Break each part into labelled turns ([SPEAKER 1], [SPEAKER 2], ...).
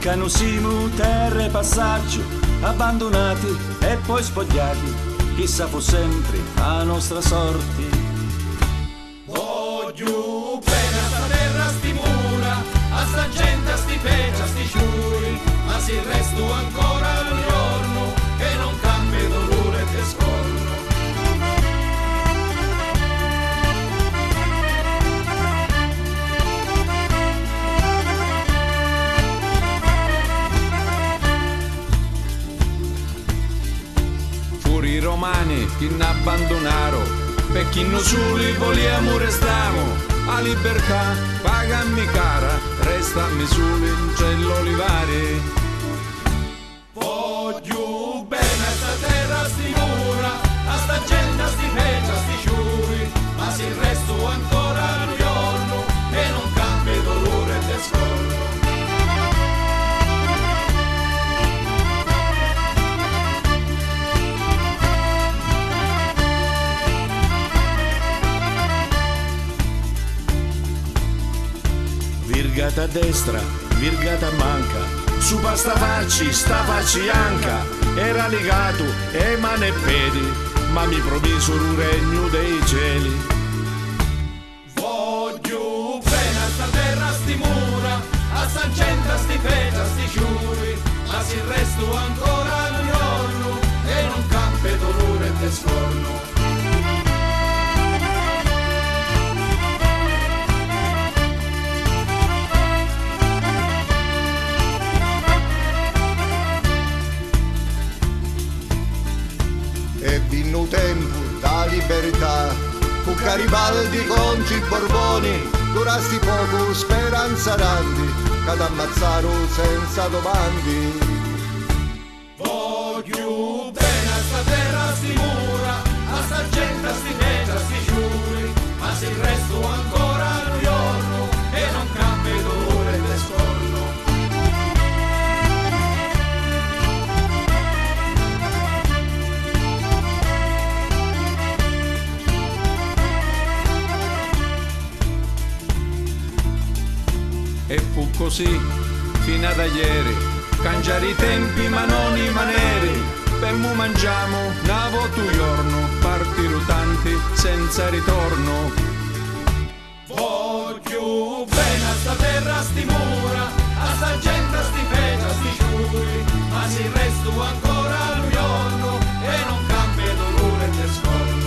[SPEAKER 1] cercano simu, terre, passaggio, abbandonati e poi spogliati, chissà fu sempre la nostra sorte.
[SPEAKER 2] Oh giù, bene a sta terra, sti mura, a sta gente, a sti peci, a sti ciuri, ma se il resto ancora un giorno, che non cambia dolore e te scorno.
[SPEAKER 3] I romani che ne abbandonarono, per chi non soli vogliamo restiamo, a libertà pagammi cara, restammi soli in cielo olivare.
[SPEAKER 2] Voglio bene a sta terra, sti mura, a sta gente, a sti peci, a sti ciuri, ma se il resto ancora un giorno, e non cambia dolore e te scorno.
[SPEAKER 1] Virgata a destra, virgata a manca, su pasta facci, sta facci anca, era legato e mani e piedi, ma mi promisero un regno dei cieli.
[SPEAKER 2] Voglio bene a sta terra, sti mura, a sta gente, a sti peci, a sti ciuri, ma se il resto ancora un giorno, e non cambia dolore e te scorno.
[SPEAKER 4] E vinno tempo da libertà, fu Garibaldi contro i Borboni, durasti poco speranza randi, che t'ammazzarono senza domandi.
[SPEAKER 2] Voglio bene a sta terra, sti mura, a sta gente, a sti peci, a sti ciuri, ma se il resto ancora un giorno, e non cambia dolore e te scorno.
[SPEAKER 3] E fu così fino ad ieri, cangiare i tempi ma non i maneri, per mu mangiamo una volta un giorno, partiro tanti senza ritorno.
[SPEAKER 2] Voglio bene a sta terra, sti mura, a sta gente, a sti peci, a sti ciuri, ma se il resto ancora un giorno, e non cambia dolore e te scorno.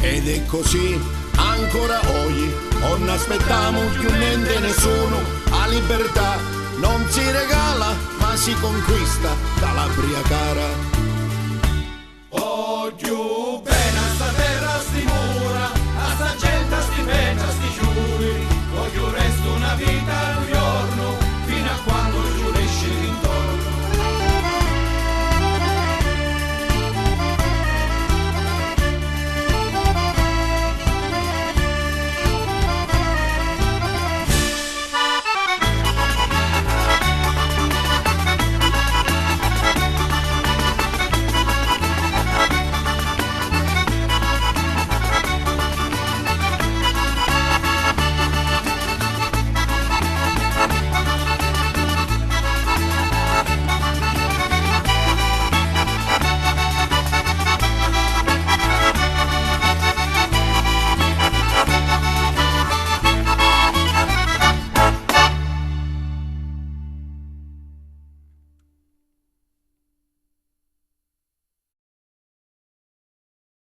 [SPEAKER 4] Ed è così ancora oggi, non aspettiamo più niente nessuno, la libertà non si regala ma si conquista dalla cara.
[SPEAKER 2] Voglio